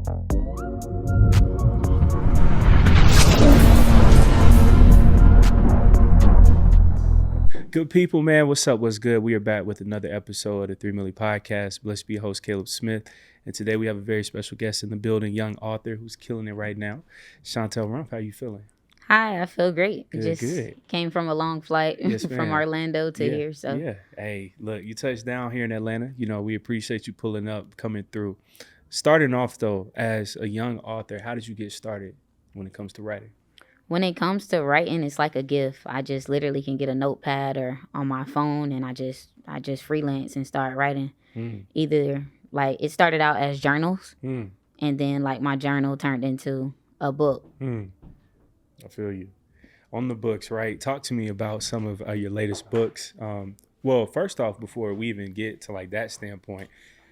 Good people, man. What's up? What's good? We are back with another episode of the 3 Milli Podcast. Blessed be your host, Caleb Smith. And today we have a very special guest in the building, young author who's killing it right now. Chantelle R, how you feeling? Hi, I feel great. Good. Came from a long flight from Orlando to here. So yeah. Hey, look, you touched down here in Atlanta. You know, we appreciate you pulling up, coming through. Starting off, though, as a young author, how did you get started when it comes to writing? When it comes to writing, it's like a gift. I just literally can get a notepad or on my phone and I just freelance and start writing. Either like it started out as journals and then like my journal turned into a book. I feel you. On the books, right? Talk to me about some of your latest books. Well, first off, before we even get to like that standpoint,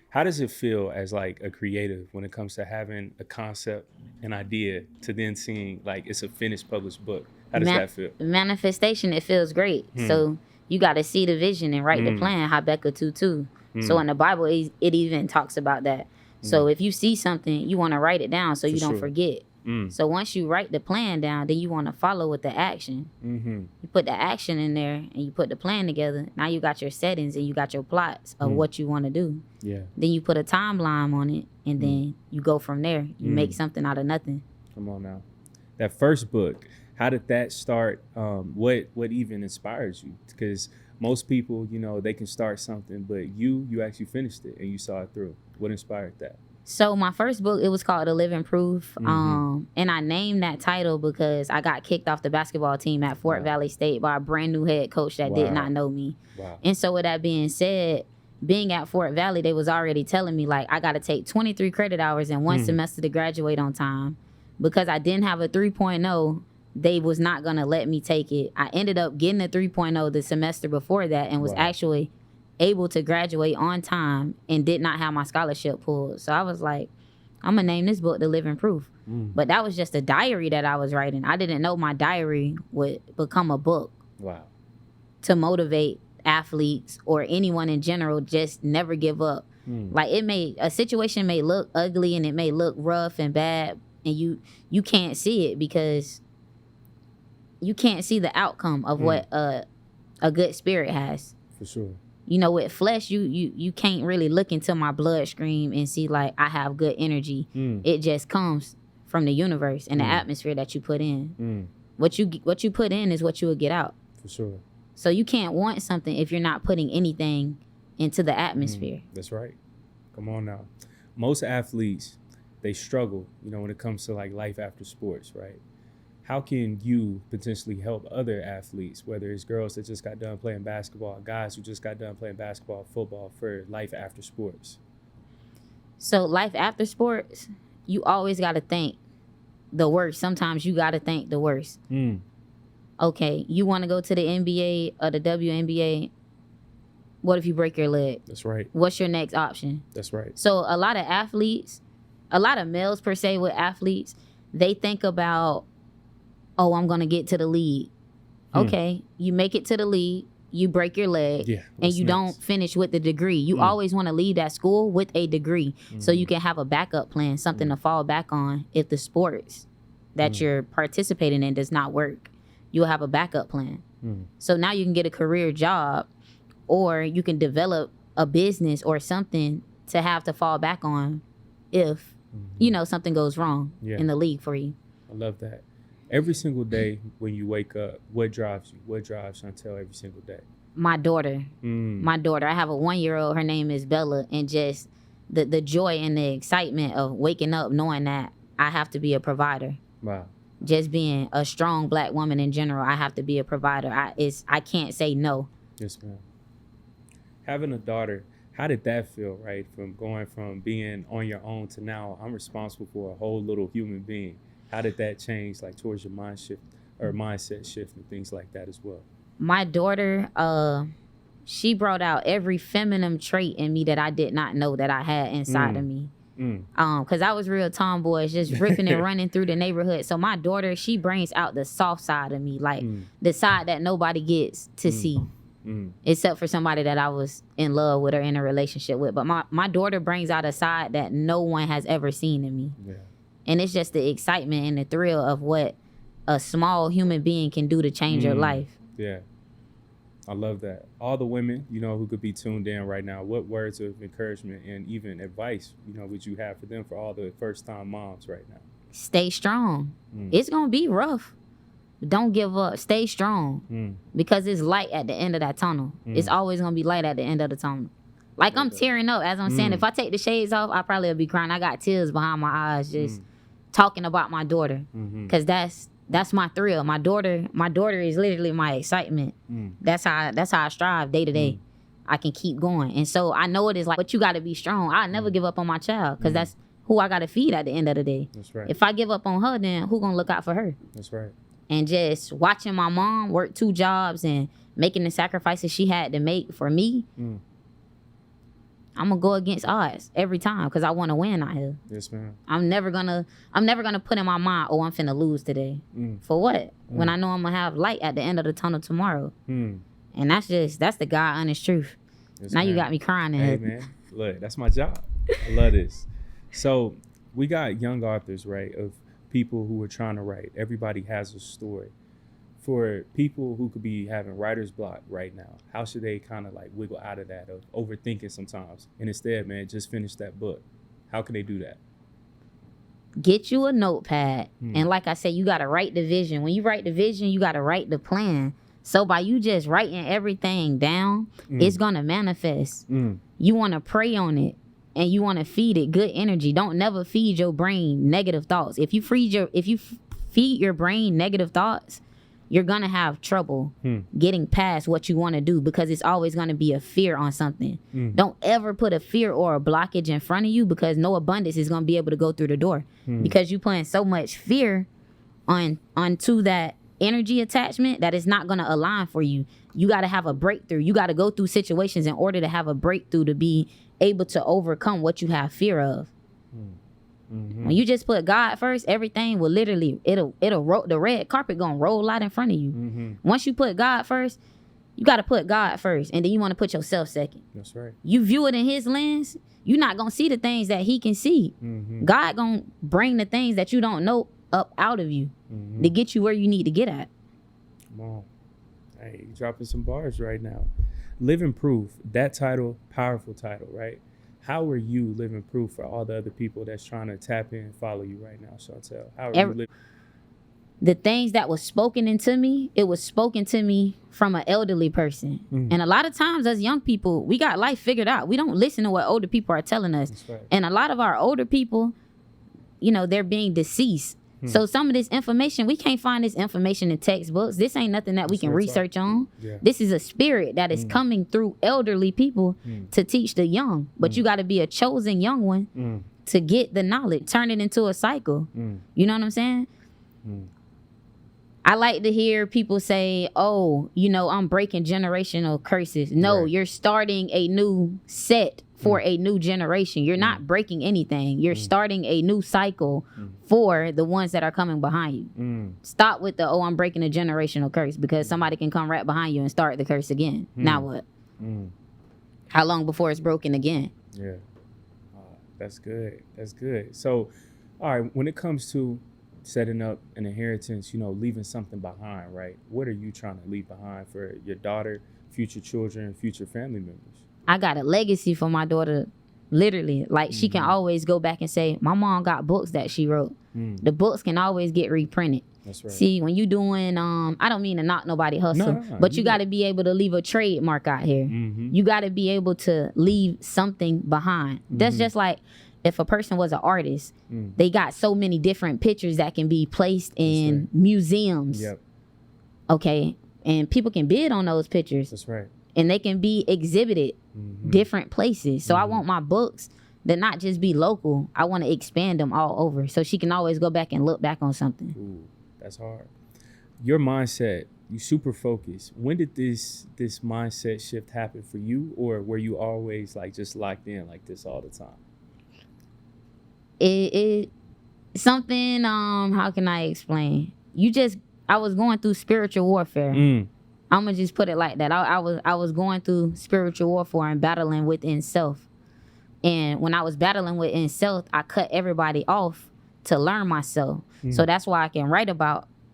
how does it feel as like a creative when it comes to having a concept, an idea, to then seeing like it's a finished published book? How does that feel? Manifestation, it feels great. So you got to see the vision and write the plan. Habakkuk 2:2. So in the Bible, it even talks about that. So if you see something, you want to write it down so you don't forget. So once you write the plan down, then you want to follow with the action. You put the action in there and you put the plan together. Now you got your settings and you got your plots of what you want to do. Yeah. Then you put a timeline on it and then you go from there. You make something out of nothing. Come on now. That first book, how did that start? What even inspired you? Because most people, you know, they can start something, but you actually finished it and you saw it through. What inspired that? So my first book, it was called The Living Proof. And I named that title because I got kicked off the basketball team at Fort Valley State by a brand new head coach that did not know me. And so with that being said, being at Fort Valley, they was already telling me like I got to take 23 credit hours in one semester to graduate on time. Because I didn't have a 3.0, they was not going to let me take it. I ended up getting a 3.0 the semester before that and was actually able to graduate on time and did not have my scholarship pulled. So I was like, I'm gonna name this book The Living Proof. But that was just a diary that I was writing. I didn't know my diary would become a book. To motivate athletes or anyone in general, just never give up. Like a situation may look ugly and it may look rough and bad and you can't see it because you can't see the outcome of what a good spirit has. For sure. You know, with flesh, you can't really look into my bloodstream and see like I have good energy. It just comes from the universe and the atmosphere that you put in. What you put in is what you will get out. For sure. So you can't want something if you're not putting anything into the atmosphere. That's right. Come on now. Most athletes, they struggle, you know, when it comes to like life after sports, right? How can you potentially help other athletes, whether it's girls that just got done playing basketball, guys who just got done playing basketball, football, for life after sports? So life after sports, you always got to think the worst. Sometimes you got to think the worst. Okay, you want to go to the NBA or the WNBA. What if you break your leg? That's right. What's your next option? That's right. So a lot of athletes, a lot of males per se with athletes, they think about, oh, I'm going to get to the league. Okay, you make it to the league, you break your leg, and you don't finish with the degree. You always want to leave that school with a degree so you can have a backup plan, something to fall back on if the sports that you're participating in does not work. You'll have a backup plan. So now you can get a career job or you can develop a business or something to have to fall back on if, you know, something goes wrong in the league for you. I love that. Every single day when you wake up, what drives you? What drives Chantelle every single day? My daughter. My daughter. I have a 1-year-old. Her name is Bella. And just the joy and the excitement of waking up knowing that I have to be a provider. Wow. Just being a strong black woman in general, I have to be a provider. I can't say no. Yes, ma'am. Having a daughter, how did that feel, right? From going from being on your own to now I'm responsible for a whole little human being. How did that change, like, towards your mindset shift and things like that as well? My daughter, she brought out every feminine trait in me that I did not know that I had inside of me. Because I was real tomboyish, just ripping and running through the neighborhood. So my daughter, she brings out the soft side of me, like the side that nobody gets to see. except for somebody that I was in love with or in a relationship with. But my daughter brings out a side that no one has ever seen in me. Yeah. And it's just the excitement and the thrill of what a small human being can do to change your life. Yeah. I love that. All the women, who could be tuned in right now, what words of encouragement and even advice, would you have for them, for all the first-time moms right now? Stay strong. It's going to be rough. Don't give up. Stay strong. Because it's light at the end of that tunnel. It's always going to be light at the end of the tunnel. Like, I'm tearing up as I'm saying. If I take the shades off, I probably will be crying. I got tears behind my eyes just talking about my daughter. Because that's my thrill. My daughter is literally my excitement. That's how I strive day to day. I can keep going. And so I know it is like, but you got to be strong. I'll never give up on my child because that's who I got to feed at the end of the day. That's right. If I give up on her, then who going to look out for her? That's right. And just watching my mom work 2 jobs and making the sacrifices she had to make for me, I'm gonna go against odds every time because I want to win out here. Yes, ma'am. I'm never gonna put in my mind, oh, I'm finna lose today. For what? When I know I'm gonna have light at the end of the tunnel tomorrow. And that's the God honest truth. Yes, now ma'am. You got me crying. Hey, man, look, that's my job. I love this. So we got young authors, right, of people who are trying to write. Everybody has a story. For people who could be having writer's block right now, how should they kind of like wiggle out of that, of overthinking sometimes, and instead, man, just finish that book? How can they do that? Get you a notepad. And like I said, you got to write the vision. When you write the vision, you got to write the plan. So by you just writing everything down, it's going to manifest. You want to pray on it. And you want to feed it good energy. Don't never feed your brain negative thoughts. If you feed your brain negative thoughts, you're going to have trouble getting past what you want to do because it's always going to be a fear on something. Don't ever put a fear or a blockage in front of you because no abundance is going to be able to go through the door because you're putting so much fear onto that energy attachment that is not going to align for you. You got to have a breakthrough. You got to go through situations in order to have a breakthrough to be able to overcome what you have fear of. When you just put God first, everything will literally, the red carpet gonna roll out in front of you. Once you put God first, you got to put God first, and then you want to put yourself second. That's right. You view it in his lens, you're not gonna see the things that he can see. God gonna bring the things that you don't know up out of you to get you where you need to get at. Come on. Hey, you're dropping some bars right now. Living Proof, that title, powerful title, right? How are you living proof for all the other people that's trying to tap in and follow you right now, Chantelle? How are you living? The things that was spoken into me, it was spoken to me from an elderly person. And a lot of times as young people, we got life figured out. We don't listen to what older people are telling us. That's right. And a lot of our older people, they're being deceased. So some of this information, we can't find this information in textbooks. This ain't nothing that we can research on. Yeah. This is a spirit that is coming through elderly people to teach the young. But you got to be a chosen young one to get the knowledge, turn it into a cycle. You know what I'm saying? I like to hear people say, oh, I'm breaking generational curses. No, you're starting a new set for a new generation. You're not breaking anything. You're starting a new cycle for the ones that are coming behind you. Stop with the, I'm breaking a generational curse, because somebody can come right behind you and start the curse again. Now what? How long before it's broken again? Yeah. That's good. That's good. So, all right, when it comes to setting up an inheritance, leaving something behind, right? What are you trying to leave behind for your daughter, future children, future family members? I got a legacy for my daughter, literally. Like, she can always go back and say, my mom got books that she wrote. The books can always get reprinted. That's right. See, when you doing, I don't mean to knock nobody hustle, but you got to be able to leave a trademark out here. You got to be able to leave something behind. That's just like, if a person was an artist, they got so many different pictures that can be placed in museums. Yep. Okay. And people can bid on those pictures. That's right. And they can be exhibited different places. So I want my books to not just be local. I want to expand them all over so she can always go back and look back on something. Ooh, that's hard. Your mindset, you super focused. When did this mindset shift happen for you, or were you always like just locked in like this all the time? It something, how can I explain? I was going through spiritual warfare. I'm gonna just put it like that. I was going through spiritual warfare and battling within self. And when I was battling within self, I cut everybody off to learn myself. So that's why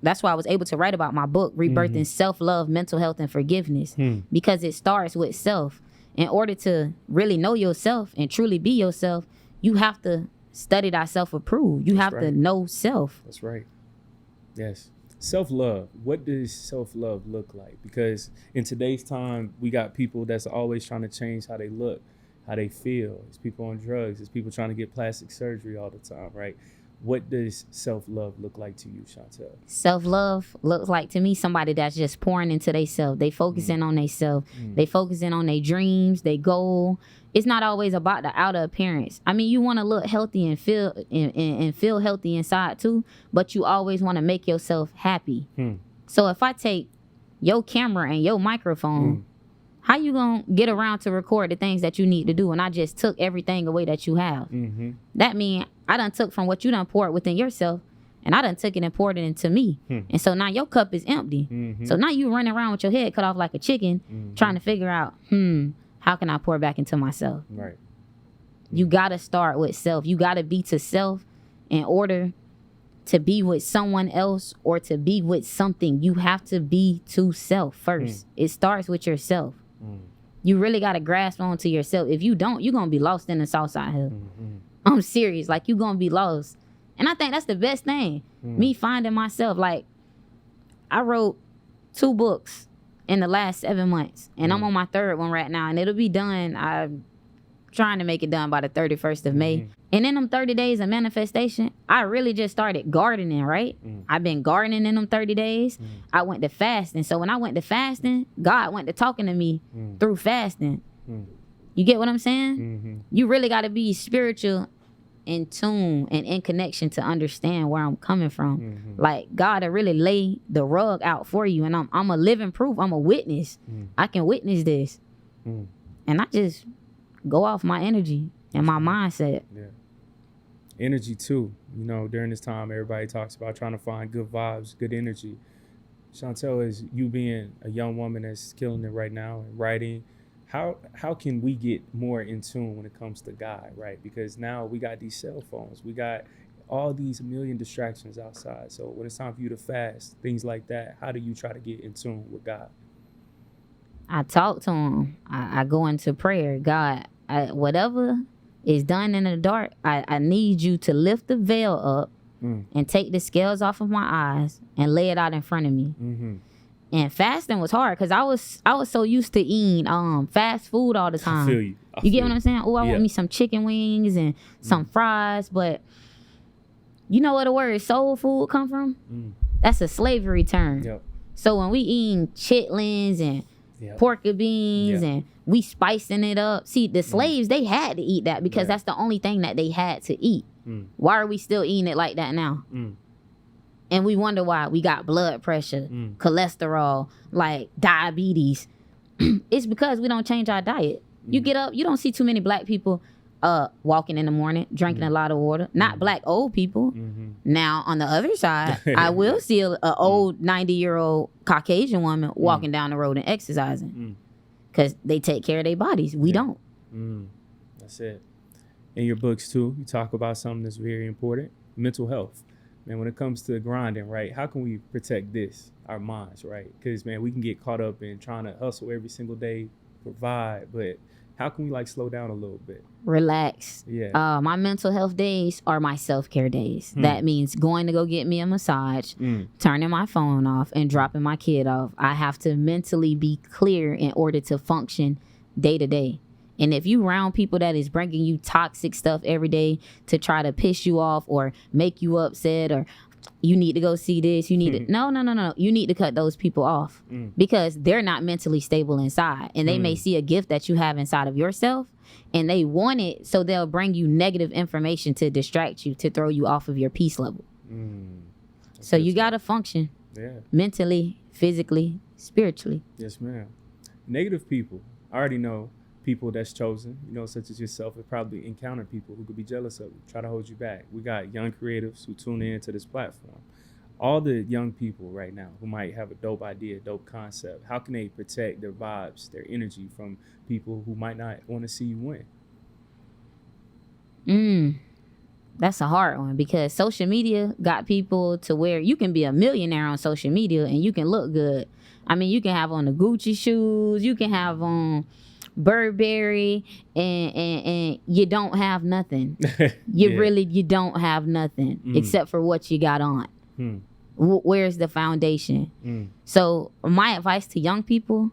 that's why I was able to write about my book, Rebirthing Self-Love, Mental Health, and Forgiveness, because it starts with self. In order to really know yourself and truly be yourself, you have to study thyself approved. You have to know self. That's right. Yes. Self-love. What does self-love look like? Because in today's time, we got people that's always trying to change how they look, how they feel. It's people on drugs. It's people trying to get plastic surgery all the time, right? What does self-love look like to you, Chantelle? Self-love looks like to me somebody that's just pouring into themselves. They focusing on themselves. They focusing on their dreams, their goal. It's not always about the outer appearance. I mean, you want to look healthy and feel and feel healthy inside too, but you always want to make yourself happy. So if I take your camera and your microphone, how you gonna get around to record the things that you need to do? And I just took everything away that you have. That means I done took from what you done poured within yourself, and I done took it and poured it into me. And so now your cup is empty. So now you running around with your head cut off like a chicken, trying to figure out, how can I pour back into myself? Right. You gotta start with self. You gotta be to self in order to be with someone else or to be with something. You have to be to self first. It starts with yourself. You really got to grasp onto yourself. If you don't, you're going to be lost in the Southside Hill. I'm serious. Like, you're going to be lost. And I think that's the best thing. Me finding myself. Like, I wrote 2 books in the last 7 months. And I'm on my 3rd one right now. And it'll be done. I'm trying to make it done by the 31st of May. And in them 30 days of manifestation, I really just started gardening, right? I've been gardening in them 30 days. I went to fasting. So when I went to fasting, God went to talking to me through fasting. You get what I'm saying? You really got to be spiritual, in tune, and in connection to understand where I'm coming from. Like, God to really lay the rug out for you. And I'm a living proof. I'm a witness. I can witness this. And I just go off my energy and my mindset. Yeah. Energy too. You know, during this time, everybody talks about trying to find good vibes, good energy. Chantelle, as you being a young woman that's killing it right now and writing, how can we get more in tune when it comes to God, right? Because now we got these cell phones, we got all these million distractions outside. So when it's time for you to fast, things like that, how do you try to get in tune with God? I talk to him. I go into prayer. God, whatever is done in the dark, I need you to lift the veil up and take the scales off of my eyes and lay it out in front of me. And fasting was hard because I was so used to eating fast food all the time. I feel you. You get what I'm saying? Oh, I want me some chicken wings and some fries. But you know where the word soul food come from? That's a slavery term. So when we eating chitlins and pork and beans and we spicing it up. See, the slaves, they had to eat that because that's the only thing that they had to eat. Why are we still eating it like that now? And we wonder why we got blood pressure, cholesterol, like diabetes. It's because we don't change our diet. You get up, you don't see too many black people walking in the morning, drinking a lot of water. Not black old people. Now, on the other side, I will see an old 90-year-old Caucasian woman walking down the road and exercising because they take care of their bodies. We don't. That's it. In your books, too, you talk about something that's very important, mental health. Man, when it comes to grinding, right, how can we protect this, our minds, right? Because, man, we can get caught up in trying to hustle every single day, provide, but how can we, like, slow down a little bit? Relax. My mental health days are my self-care days. That means going to go get me a massage, turning my phone off, and dropping my kid off. I have to mentally be clear in order to function day to day. And if you around people that is bringing you toxic stuff every day to try to piss you off or make you upset or you need to go see this, you need to, no. You need to cut those people off because they're not mentally stable inside. And they may see a gift that you have inside of yourself and they want it. So they'll bring you negative information to distract you, to throw you off of your peace level. So you got to function mentally, physically, spiritually. Yes, ma'am. Negative people. I already know people that's chosen, you know, such as yourself, have probably encountered people who could be jealous of you, try to hold you back. We got young creatives who tune in to this platform. all the young people right now who might have a dope idea, dope concept, how can they protect their vibes, their energy from people who might not want to see you win? That's a hard one because social media got people to where you can be a millionaire on social media and you can look good. I mean, you can have on the Gucci shoes, you can have on Burberry, and you don't have nothing. You don't have nothing except for what you got on. Where's the foundation? So my advice to young people,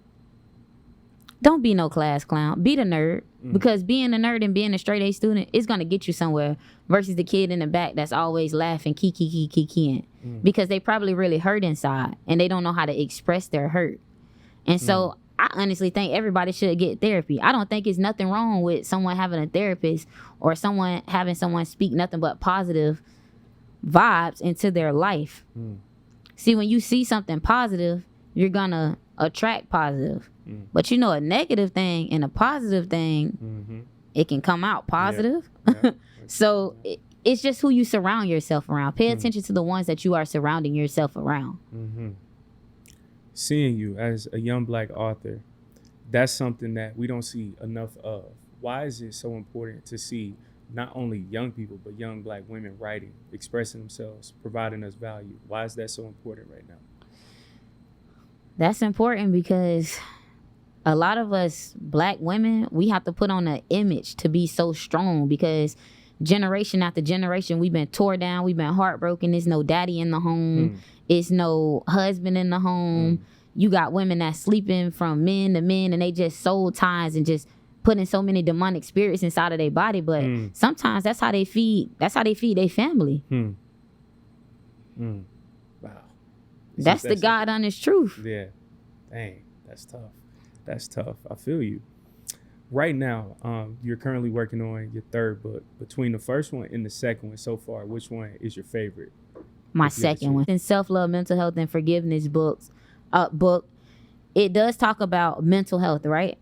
don't be no class clown. Be the nerd. Because being a nerd and being a straight A student is going to get you somewhere versus the kid in the back that's always laughing, kiki. Because they probably really hurt inside and they don't know how to express their hurt. And so I honestly think everybody should get therapy. I don't think it's nothing wrong with someone having a therapist or someone having someone speak nothing but positive vibes into their life. See, when you see something positive, you're going to attract positive. But you know, a negative thing and a positive thing, it can come out positive. So it's just who you surround yourself around. Pay attention to the ones that you are surrounding yourself around. Seeing you as a young Black author, that's something that we don't see enough of. Why is it so important to see not only young people, but young Black women writing, expressing themselves, providing us value? Why is that so important right now? That's important because a lot of us Black women, we have to put on an image to be so strong because generation after generation, we've been tore down, we've been heartbroken. There's no daddy in the home. It's no husband in the home. You got women that sleeping from men to men and they just soul ties and just putting so many demonic spirits inside of their body. But sometimes that's how they feed their family. Wow. That's the God honest truth. Yeah. Dang, that's tough. That's tough. I feel you. Right now, you're currently working on your third book. Between the first one and the second one so far, which one is your favorite? My second one. In Self-Love, Mental Health, and Forgiveness book, it does talk about mental health, right?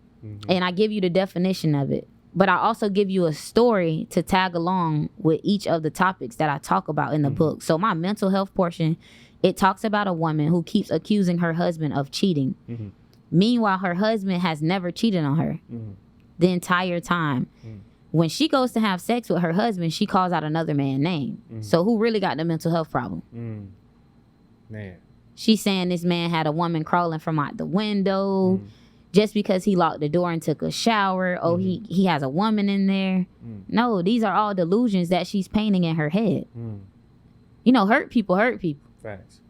And I give you the definition of it. But I also give you a story to tag along with each of the topics that I talk about in the book. So my mental health portion, it talks about a woman who keeps accusing her husband of cheating. Meanwhile, her husband has never cheated on her the entire time. When she goes to have sex with her husband, she calls out another man's name. So who really got the mental health problem? Man. She's saying this man had a woman crawling from out the window just because he locked the door and took a shower. Oh, he has a woman in there. No, these are all delusions that she's painting in her head. You know, hurt people hurt people. Facts.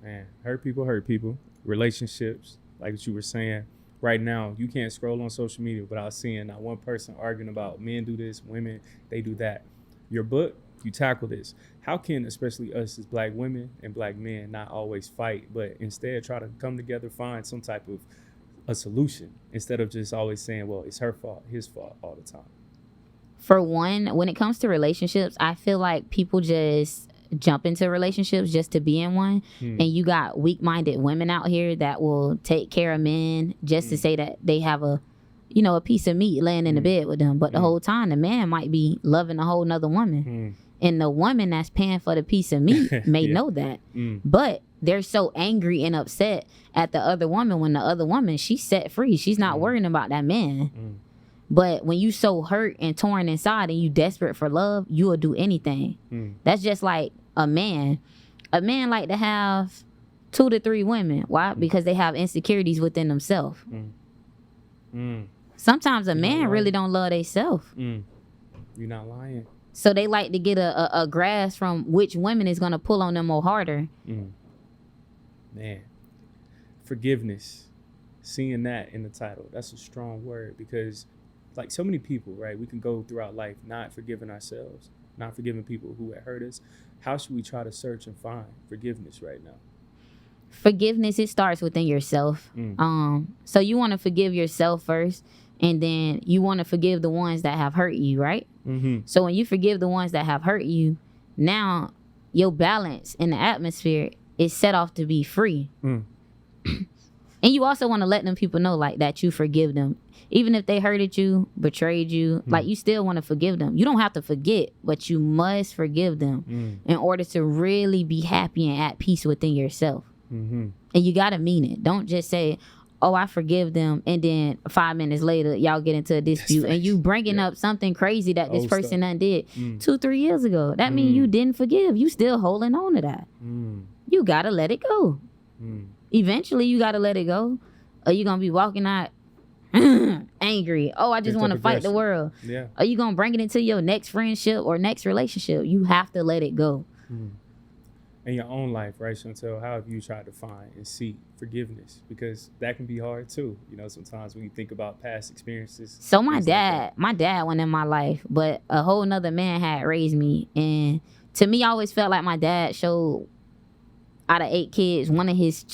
Man, hurt people. Relationships. Like what you were saying, right now, you can't scroll on social media without seeing not one person arguing about men do this, women, they do that. Your book, you tackle this. How can, especially us as Black women and Black men, not always fight, but instead try to come together, find some type of a solution instead of just always saying, well, it's her fault, his fault all the time? For one, when it comes to relationships, I feel like people just jump into relationships just to be in one, and you got weak-minded women out here that will take care of men just to say that they have a piece of meat laying in the bed with them, but the whole time the man might be loving a whole nother woman, and the woman that's paying for the piece of meat may know that, but they're so angry and upset at the other woman when the other woman, she's set free, she's not worrying about that man. But when you so hurt and torn inside and you desperate for love, you will do anything. That's just like a man like to have 2 to 3 women. Why? Because they have insecurities within themselves. Sometimes a man really don't love themselves. You're not lying. So they like to get a grasp from which women is going to pull on them more harder. Man, forgiveness, seeing that in the title, that's a strong word because like so many people, right, we can go throughout life not forgiving ourselves, not forgiving people who had hurt us. How should we try to search and find forgiveness right now? Forgiveness, it starts within yourself. So you want to forgive yourself first, and then you want to forgive the ones that have hurt you, right? So when you forgive the ones that have hurt you, now your balance in the atmosphere is set off to be free. And you also want to let them people know like that you forgive them. Even if they hurted you, betrayed you, like you still want to forgive them. You don't have to forget, but you must forgive them in order to really be happy and at peace within yourself. And you got to mean it. Don't just say, oh, I forgive them, and then 5 minutes later, y'all get into a dispute, and you bringing up something crazy that this person done did 2-3 years ago. That means you didn't forgive. You still holding on to that. You got to let it go. Eventually, you got to let it go, or you going to be walking out angry. Oh, I just want to fight the world. Yeah. Are you going to bring it into your next friendship or next relationship? You have to let it go. In your own life, right, Chantelle, how have you tried to find and seek forgiveness? Because that can be hard too. You know, sometimes when you think about past experiences. So my dad went in my life, but a whole nother man had raised me. And to me, I always felt like my dad showed, out of 8 kids, one of his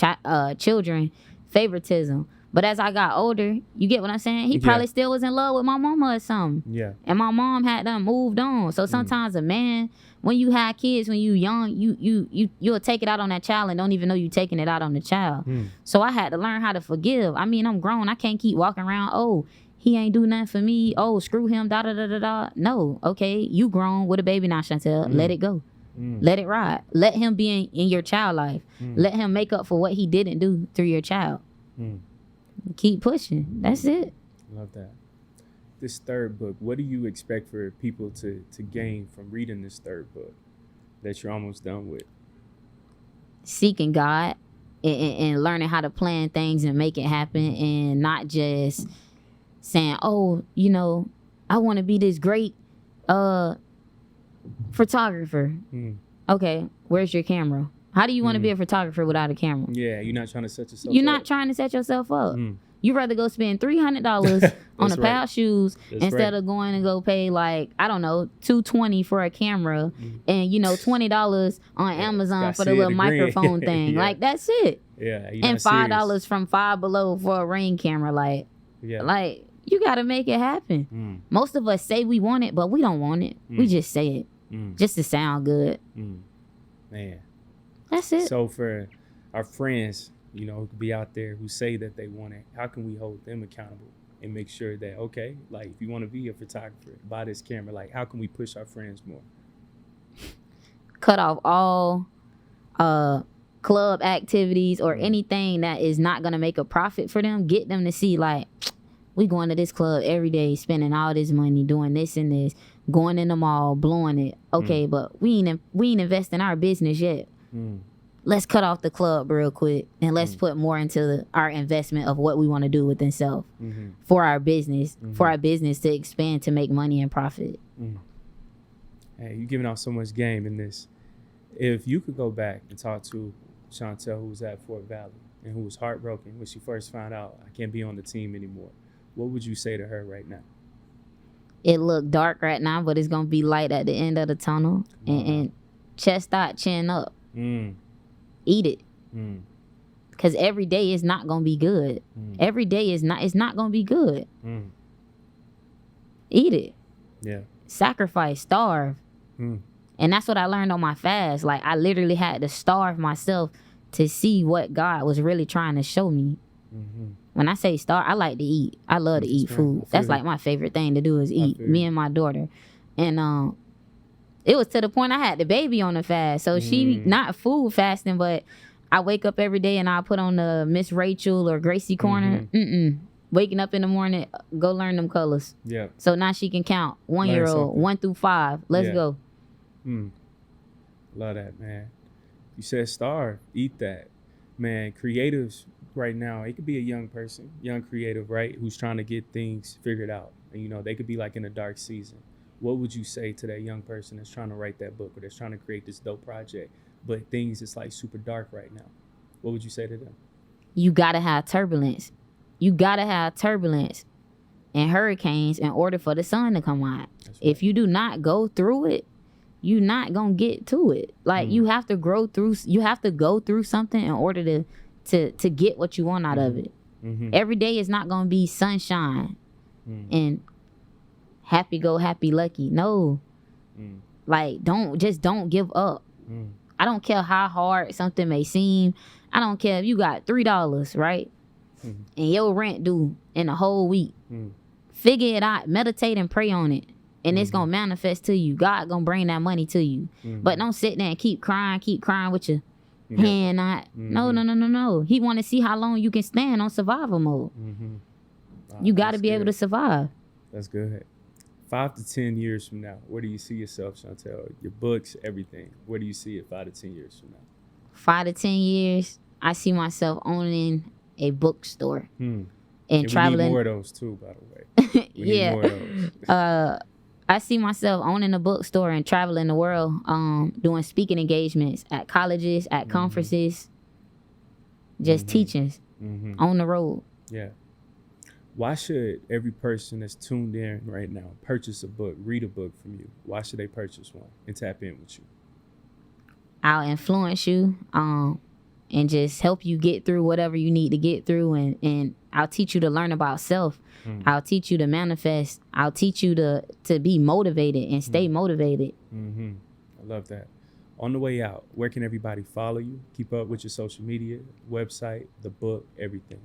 children favoritism. But as I got older, you get what I'm saying? He probably still was in love with my mama or something. Yeah. And my mom had done moved on. So sometimes a man, when you have kids, when you young, you'll take it out on that child and don't even know you taking it out on the child. So I had to learn how to forgive. I mean, I'm grown. I can't keep walking around, oh, he ain't do nothing for me. Oh, screw him, da-da-da-da-da. No, okay, you grown with a baby now, Chantelle. Let it go. Let it ride. Let him be in your child life. Let him make up for what he didn't do through your child. Keep pushing. That's it. Love that. This third book, what do you expect for people to gain from reading this third book that you're almost done with? Seeking God and learning how to plan things and make it happen, and not just saying, oh, you know, I want to be this great photographer. Okay, where's your camera? How do you want to be a photographer without a camera? Yeah, you're not trying to set yourself You're up. not trying to set yourself up. You rather go spend $300 on a pair of shoes instead of going and go pay like, I don't know, $220 for a camera and, you know, $20 on Amazon for the little microphone thing. Like, that's it. Yeah. And $5 from Five Below for a Ring camera. Like, you got to make it happen. Most of us say we want it, but we don't want it. We just say it just to sound good. Man. That's it. So for our friends, you know, who could be out there who say that they want it, how can we hold them accountable and make sure that, okay, like if you want to be a photographer, buy this camera, like how can we push our friends more? Cut off all club activities or anything that is not going to make a profit for them. Get them to see like, we going to this club every day, spending all this money, doing this and this, going in the mall, blowing it. Okay, but we ain't invest in our business yet. Let's cut off the club real quick and let's put more into our investment of what we want to do within self for our business, to expand, to make money and profit. Hey, you're giving out so much game in this. If you could go back and talk to Chantelle, who was at Fort Valley and who was heartbroken when she first found out I can't be on the team anymore, what would you say to her right now? It look dark right now, but it's gonna be light at the end of the tunnel. And chest out, chin up. Eat it. Because every day is not gonna be good. Every day is not. It's not gonna be good. Eat it. Yeah. Sacrifice. Starve. And that's what I learned on my fast. Like I literally had to starve myself to see what God was really trying to show me. When I say starve, I like to eat. I love to eat food. That's like my favorite thing to do is eat. Me and my daughter. And it was to the point I had the baby on the fast. So she not food fasting, but I wake up every day and I put on the Miss Rachel or Gracie Corner. Waking up in the morning, go learn them colors. Yeah. So now she can count 1-year-old, 1 through 5. Let's go. Love that, man. You said starve, eat that. Man, creatives right now, it could be a young person, young creative, right, who's trying to get things figured out. And, you know, they could be like in a dark season. What would you say to that young person that's trying to write that book or that's trying to create this dope project, but things is like super dark right now? What would you say to them? You gotta have turbulence. You gotta have turbulence and hurricanes in order for the sun to come out. Right. If you do not go through it, you're not gonna get to it. Like you have to go through something in order to get what you want out of it. Every day is not gonna be sunshine and happy go happy lucky. No. Like don't give up. I don't care how hard something may seem. I don't care if you got $3, right? and your rent due in a whole week. Mm. Figure it out, meditate and pray on it, and it's gonna manifest to you. God gonna bring that money to you. But don't sit there and keep crying with your hand out. No. He want to see how long you can stand on survival mode. You got to be able to survive. That's good. 5 to 10 years from now, where do you see yourself, Chantelle? Your books, everything. Where do you see it 5 to 10 years from now? 5 to 10 years, I see myself owning a bookstore and traveling. We need more of those too, by the way. We need more of those. I see myself owning a bookstore and traveling the world, doing speaking engagements at colleges, at conferences, just teaching on the road. Yeah. Why should every person that's tuned in right now purchase a book, read a book from you? Why should they purchase one and tap in with you? I'll influence you and just help you get through whatever you need to get through. And I'll teach you to learn about self. I'll teach you to manifest. I'll teach you to be motivated and stay motivated. I love that. On the way out, where can everybody follow you, keep up with your social media, website, the book, everything?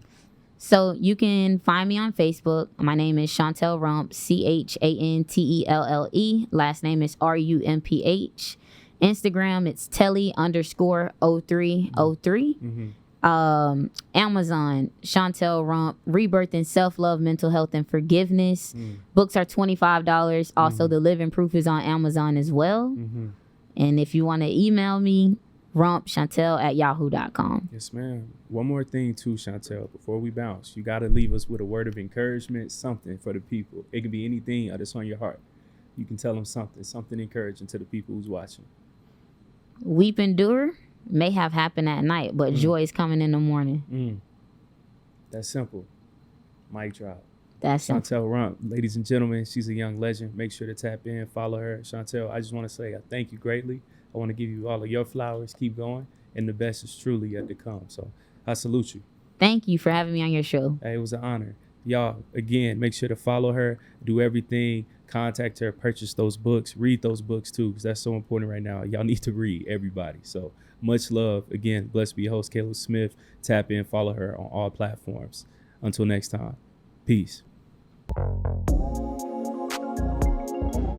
So you can find me on Facebook. My name is Chantelle Rump, Chantelle. Last name is Rumph. Instagram, it's Telly_0303. Amazon, Chantelle Rump, Rebirth and Self-Love, Mental Health and Forgiveness. Books are $25. Also, The Living Proof is on Amazon as well. And if you want to email me, rumpchantelle@yahoo.com. Yes, ma'am. One more thing too, Chantelle, before we bounce. You got to leave us with a word of encouragement, something for the people. It can be anything that's on your heart. You can tell them something encouraging to the people who's watching. Weep and endure may have happened at night, but joy is coming in the morning. That's simple. Mic drop. That's Chantelle Rump, ladies and gentlemen, she's a young legend. Make sure to tap in, follow her. Chantelle, I just want to say I thank you greatly. I want to give you all of your flowers. Keep going. And the best is truly yet to come. So I salute you. Thank you for having me on your show. Hey, it was an honor. Y'all, again, make sure to follow her, do everything, contact her, purchase those books, read those books too, because that's so important right now. Y'all need to read, everybody. So much love. Again, blessed be your host, Caleb Smith. Tap in, follow her on all platforms. Until next time, peace.